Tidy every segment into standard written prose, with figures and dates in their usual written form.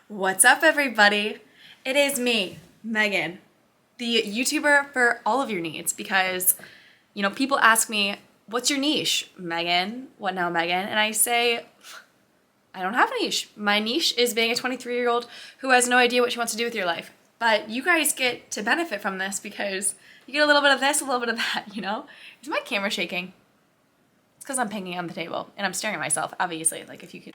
What's up, everybody? It is me, Megan, the YouTuber for all of your needs because, people ask me, what's your niche, Megan? What now, Megan? And I say, I don't have a niche. My niche is being a 23-year-old who has no idea what she wants to do with your life. But you guys get to benefit from this because you get a little bit of this, a little bit of that, Is my camera shaking? It's because I'm pinging on the table and I'm staring at myself, obviously, like if you could.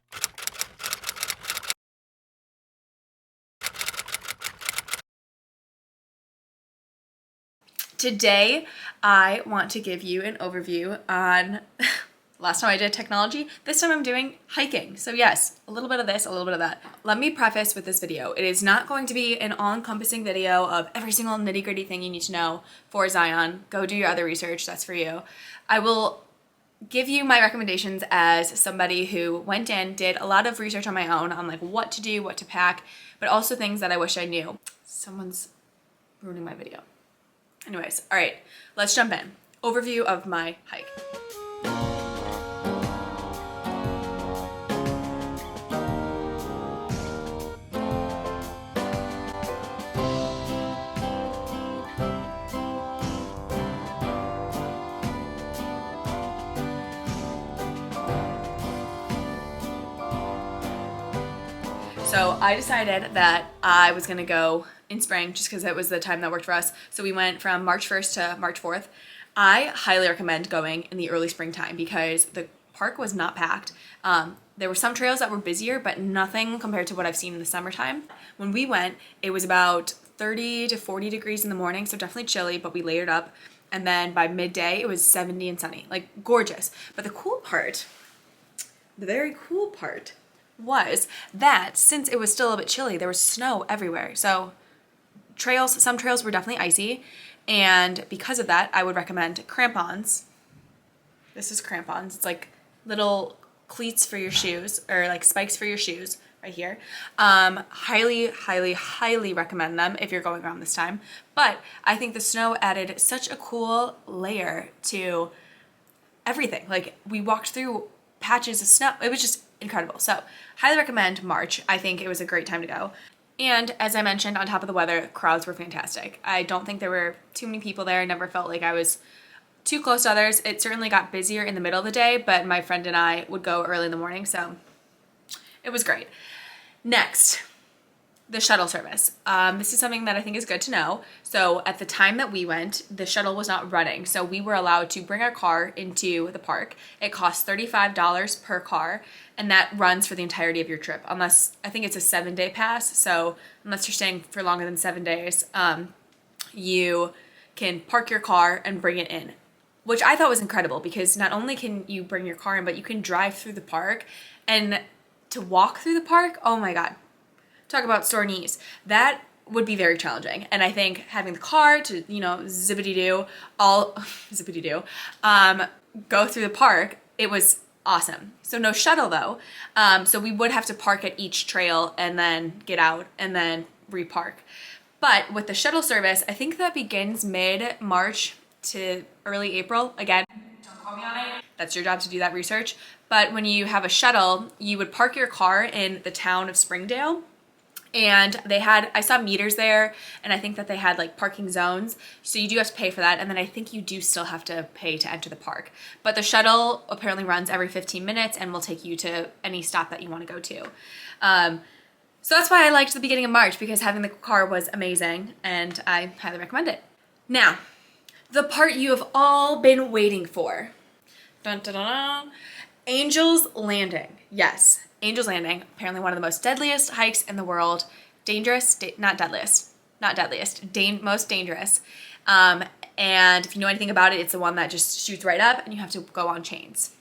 Today, I want to give you an overview on, last time I did technology, this time I'm doing hiking. So yes, a little bit of this, a little bit of that. Let me preface with this video. It is not going to be an all-encompassing video of every single nitty-gritty thing you need to know for Zion. Go do your other research, that's for you. I will give you my recommendations as somebody who went in, did a lot of research on my own on like what to do, what to pack, but also things that I wish I knew. Someone's ruining my video. Anyways, all right, let's jump in. Overview of my hike. So I decided that I was gonna go in spring just because it was the time that worked for us. So we went from March 1st to March 4th. I highly recommend going in the early springtime because the park was not packed. There were some trails that were busier, but nothing compared to what I've seen in the summertime. When we went, it was about 30 to 40 degrees in the morning, so definitely chilly, but we layered up. And then by midday, it was 70 and sunny, like gorgeous. But the very cool part was that since it was still a little bit chilly, there was snow everywhere. So some trails were definitely icy, and because of that, I would recommend crampons. This is crampons. It's like little cleats for your shoes, or like spikes for your shoes right here. Highly, highly, highly recommend them if you're going around this time. But I think the snow added such a cool layer to everything. Like we walked through patches of snow. It was just incredible. So highly recommend March. I think it was a great time to go. And as I mentioned, on top of the weather, crowds were fantastic. I don't think there were too many people there. I never felt like I was too close to others. It certainly got busier in the middle of the day, but my friend and I would go early in the morning, so it was great. Next, the shuttle service. This is something that I think is good to know. So at the time that we went, the shuttle was not running. So we were allowed to bring our car into the park. It costs $35 per car, and that runs for the entirety of your trip. Unless, I think it's a 7-day pass. So unless you're staying for longer than 7 days, you can park your car and bring it in, which I thought was incredible because not only can you bring your car in, but you can drive through the park. And to walk through the park, oh my God. Talk about sore knees. That would be very challenging. And I think having the car to, zippity-doo, go through the park, it was awesome. So no shuttle though. So we would have to park at each trail and then get out and then repark. But with the shuttle service, I think that begins mid-March to early April. Again, don't quote me on it. That's your job to do that research. But when you have a shuttle, you would park your car in the town of Springdale. And I saw meters there, and I think that they had like parking zones. So you do have to pay for that. And then I think you do still have to pay to enter the park. But the shuttle apparently runs every 15 minutes and will take you to any stop that you want to go to. So that's why I liked the beginning of March, because having the car was amazing and I highly recommend it. Now, the part you have all been waiting for. Dun, dun, dun, dun. Angel's Landing. Yes. Angel's Landing, apparently one of the most deadliest hikes in the world. Dangerous, not deadliest, most dangerous. And if you know anything about it, it's the one that just shoots right up and you have to go on chains.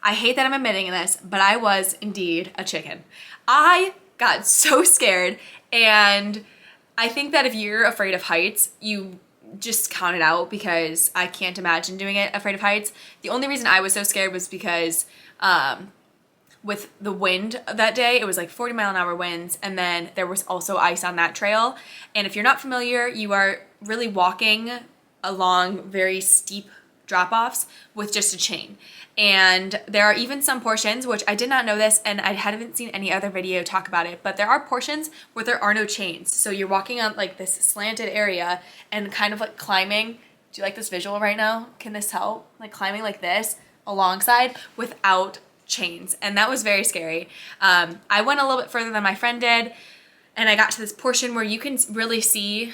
I hate that I'm admitting this, but I was indeed a chicken. I got so scared, and I think that if you're afraid of heights, you just count it out because I can't imagine doing it afraid of heights. The only reason I was so scared was because with the wind that day, it was like 40-mile-an-hour winds, and then there was also ice on that trail. And if you're not familiar, you are really walking along very steep drop-offs with just a chain. And there are even some portions, which I did not know this and I haven't seen any other video talk about it, but there are portions where there are no chains. So you're walking on like this slanted area and kind of like climbing. Do you like this visual right now? Can this help? Like climbing like this alongside without chains. And that was very scary. I went a little bit further than my friend did, and I got to this portion where you can really see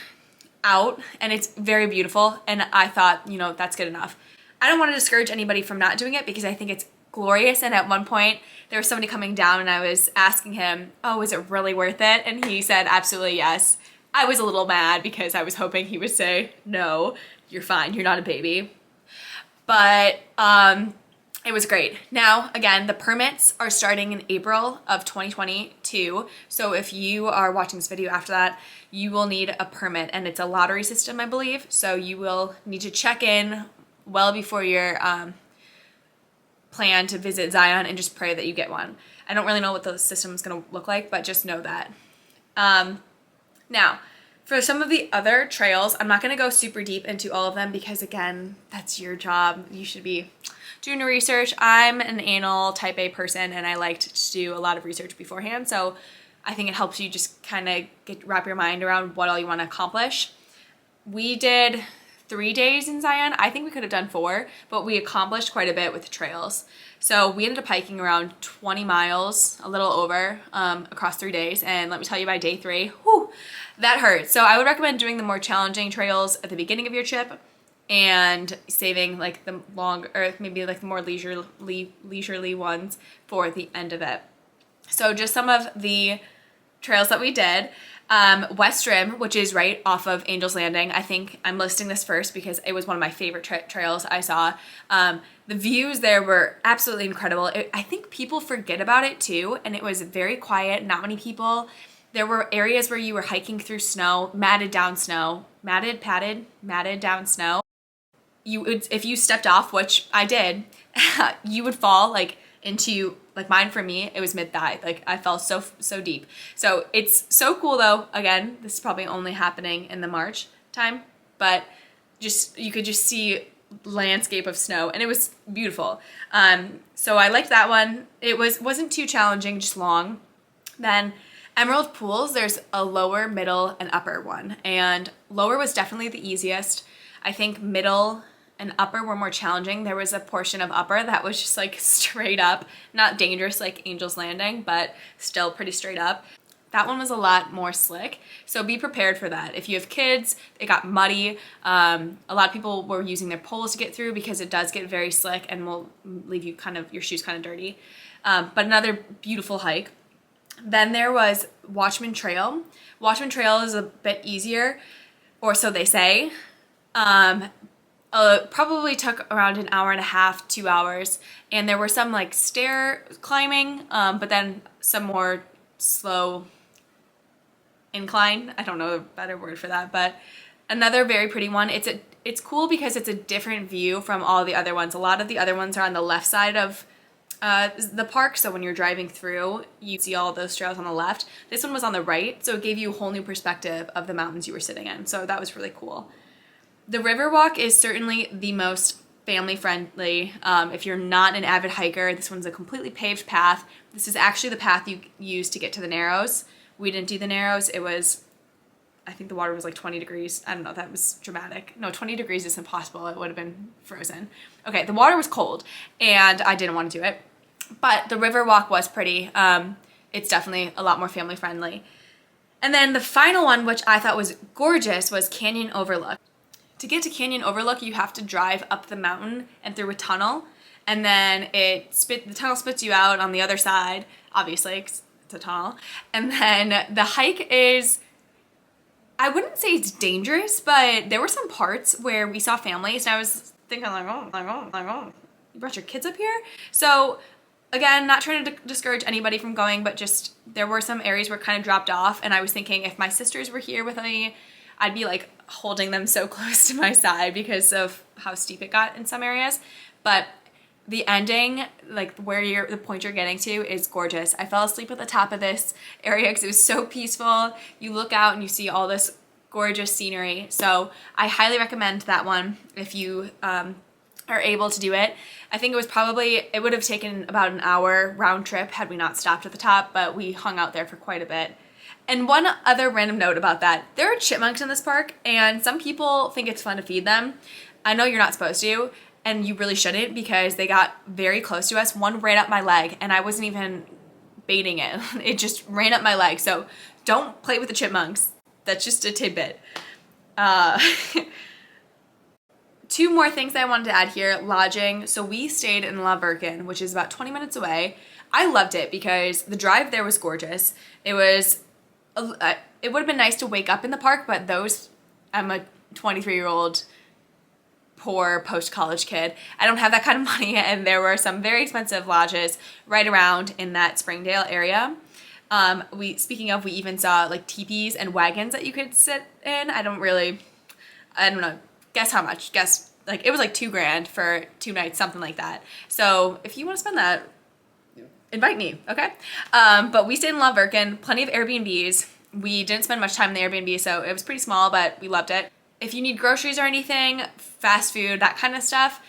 out and it's very beautiful. And I thought, you know, that's good enough. I don't want to discourage anybody from not doing it because I think it's glorious. And at one point there was somebody coming down and I was asking him, oh, is it really worth it? And he said, absolutely yes. I was a little mad because I was hoping he would say, no, you're fine. You're not a baby. But it was great. Now, again, the permits are starting in April of 2022. So if you are watching this video after that, you will need a permit, and it's a lottery system, I believe. So you will need to check in well before your plan to visit Zion and just pray that you get one. I don't really know what the system is going to look like, but just know that. Now, for some of the other trails, I'm not going to go super deep into all of them because, again, that's your job. You should be doing your research. I'm an anal type A person and I like to do a lot of research beforehand. So I think it helps you just kind of wrap your mind around what all you want to accomplish. We did 3 days in Zion. I think we could have done 4, but we accomplished quite a bit with the trails. So we ended up hiking around 20 miles, a little over, across 3 days. And let me tell you, by day 3, whew, that hurt. So I would recommend doing the more challenging trails at the beginning of your trip and saving like the long, or maybe like the more leisurely ones for the end of it. So just some of the trails that we did. West Rim, which is right off of Angel's Landing. I think I'm listing this first because it was one of my favorite trails I saw. The views there were absolutely incredible. I think people forget about it too, and it was very quiet, not many people. There were areas where you were hiking through snow, matted down snow. You would, if you stepped off, which I did, you would fall like into, like mine for me, it was mid-thigh. Like I fell so deep. So it's so cool though. Again, this is probably only happening in the March time, but just, you could just see landscape of snow and it was beautiful. So I liked that one. It wasn't too challenging, just long. Then Emerald Pools, there's a lower, middle, and upper one. And lower was definitely the easiest. I think middle and upper were more challenging. There was a portion of upper that was just like straight up, not dangerous like Angel's Landing, but still pretty straight up. That one was a lot more slick, so be prepared for that. If you have kids, it got muddy. A lot of people were using their poles to get through because it does get very slick and will leave you kind of, your shoes kind of dirty. But another beautiful hike. Then there was Watchman Trail. Watchman Trail is a bit easier, or so they say. Probably took around an hour and a half, 2 hours, and there were some like stair climbing, but then some more slow incline. I don't know the better word for that, but another very pretty one. It's cool because it's a different view from all the other ones. A lot of the other ones are on the left side of the park, so when you're driving through, you see all those trails on the left. This one was on the right, so it gave you a whole new perspective of the mountains you were sitting in, so that was really cool. The Riverwalk is certainly the most family friendly. If you're not an avid hiker, this one's a completely paved path. This is actually the path you use to get to the Narrows. We didn't do the Narrows. It was, I think the water was like 20 degrees. I don't know, that was dramatic. No, 20 degrees is impossible. It would have been frozen. Okay, the water was cold and I didn't want to do it, but the Riverwalk was pretty. It's definitely a lot more family friendly. And then the final one, which I thought was gorgeous, was Canyon Overlook. To get to Canyon Overlook, you have to drive up the mountain and through a tunnel, and then the tunnel spits you out on the other side, obviously, 'cause it's a tunnel. And then the hike is, I wouldn't say it's dangerous, but there were some parts where we saw families, and I was thinking like, oh, you brought your kids up here? So again, not trying to discourage anybody from going, but just there were some areas where it kind of dropped off, and I was thinking if my sisters were here with me, I'd be like holding them so close to my side because of how steep it got in some areas. But the ending, like where the point you're getting to, is gorgeous. I fell asleep at the top of this area because it was so peaceful. You look out and you see all this gorgeous scenery. So I highly recommend that one if you are able to do it. I think it would have taken about an hour round trip had we not stopped at the top, but we hung out there for quite a bit. And one other random note about that, there are chipmunks in this park, and some people think it's fun to feed them. I know you're not supposed to, and you really shouldn't, because they got very close to us. One ran up my leg, and I wasn't even baiting it. It just ran up my leg. So don't play with the chipmunks. That's just a tidbit. Two more things I wanted to add here. Lodging. So we stayed in La Virgen, which is about 20 minutes away. I loved it because the drive there was gorgeous. It would have been nice to wake up in the park, but I'm a 23-year-old poor post-college kid. I don't have that kind of money, and there were some very expensive lodges right around in that Springdale area. We even saw like teepees and wagons that you could sit in. I don't know. Guess how much? It was like $2,000 for 2 nights, something like that. So if you want to spend that, invite me, okay? But we stayed in La Virgen, plenty of Airbnbs. We didn't spend much time in the Airbnb, so it was pretty small, but we loved it. If you need groceries or anything, fast food, that kind of stuff,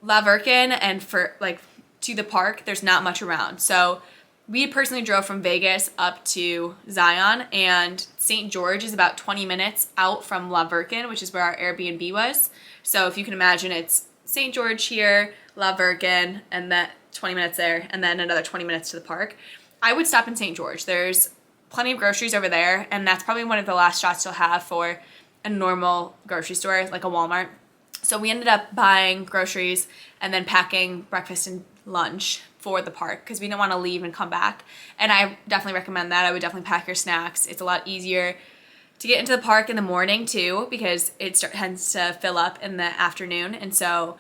La Virgen and to the park, there's not much around. So we personally drove from Vegas up to Zion, and St. George is about 20 minutes out from La Virgen, which is where our Airbnb was. So if you can imagine, it's St. George here, La Virgen, and that 20 minutes there, and then another 20 minutes to the park. I would stop in St. George. There's plenty of groceries over there, and that's probably one of the last shots you'll have for a normal grocery store, like a Walmart. So we ended up buying groceries and then packing breakfast and lunch for the park because we didn't want to leave and come back. And I definitely recommend that. I would definitely pack your snacks. It's a lot easier to get into the park in the morning too, because it tends to fill up in the afternoon. And so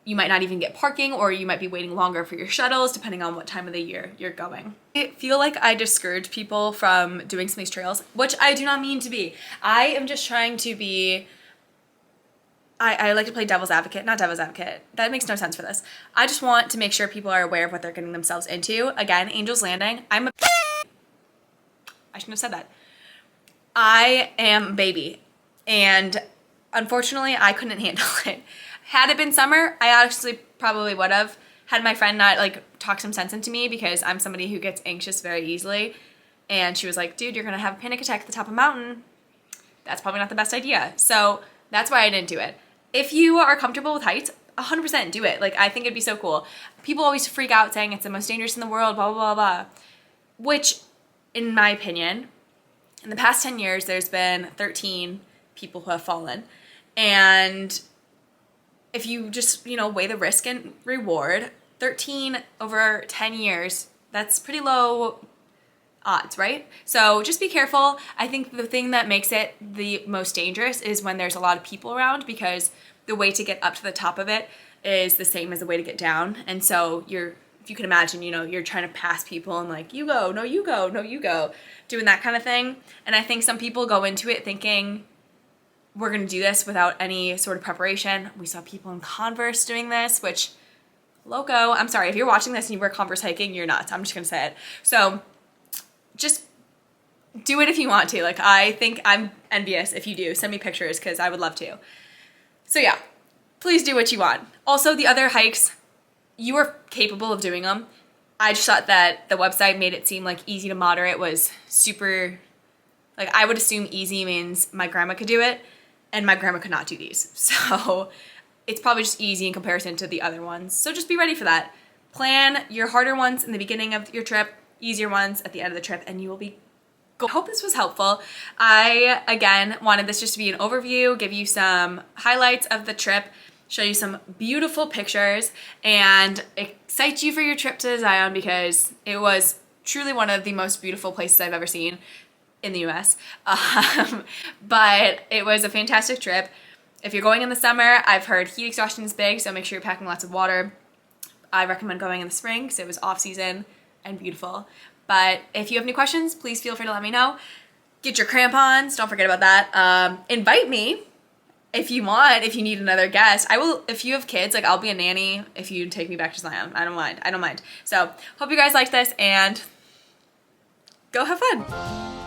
you might not even get parking, or you might be waiting longer for your shuttles depending on what time of the year you're going. I feel like I discourage people from doing some of these trails, which I do not mean to be. I am just trying to be, I like to play not devil's advocate. That makes no sense for this. I just want to make sure people are aware of what they're getting themselves into. Again, Angel's Landing, I shouldn't have said that. I am a baby, and unfortunately I couldn't handle it. Had it been summer, I actually probably would have. Had my friend not talk some sense into me, because I'm somebody who gets anxious very easily. And she was like, dude, you're gonna have a panic attack at the top of a mountain. That's probably not the best idea. So that's why I didn't do it. If you are comfortable with heights, 100% do it. I think it'd be so cool. People always freak out saying it's the most dangerous in the world, blah, blah, blah, blah. Which, in my opinion, in the past 10 years, there's been 13 people who have fallen. And if you just, weigh the risk and reward, 13 over 10 years, that's pretty low odds, right? So just be careful. I think the thing that makes it the most dangerous is when there's a lot of people around, because the way to get up to the top of it is the same as the way to get down. And so if you can imagine, you're trying to pass people and you go, no, you go, no, you go, doing that kind of thing. And I think some people go into it thinking, we're going to do this without any sort of preparation. We saw people in Converse doing this, which, loco. I'm sorry, if you're watching this and you wear Converse hiking, you're nuts. I'm just going to say it. So just do it if you want to. I think I'm envious if you do. Send me pictures, because I would love to. So yeah, please do what you want. Also, the other hikes, you are capable of doing them. I just thought that the website made it seem like easy to moderate was super, I would assume easy means my grandma could do it, and my grandma could not do these. So it's probably just easy in comparison to the other ones. So just be ready for that. Plan your harder ones in the beginning of your trip, easier ones at the end of the trip, and you will be I hope this was helpful. I, again, wanted this just to be an overview, give you some highlights of the trip, show you some beautiful pictures, and excite you for your trip to Zion, because it was truly one of the most beautiful places I've ever seen in the US. But it was a fantastic trip. If you're going in the summer, I've heard heat exhaustion is big, so make sure you're packing lots of water. I recommend going in the spring because it was off season and beautiful. But if you have any questions, please feel free to let me know. Get your crampons, don't forget about that. Invite me if you want, if you need another guest. I will, if you have kids, I'll be a nanny if you take me back to Zion. I don't mind. So hope you guys liked this, and go have fun.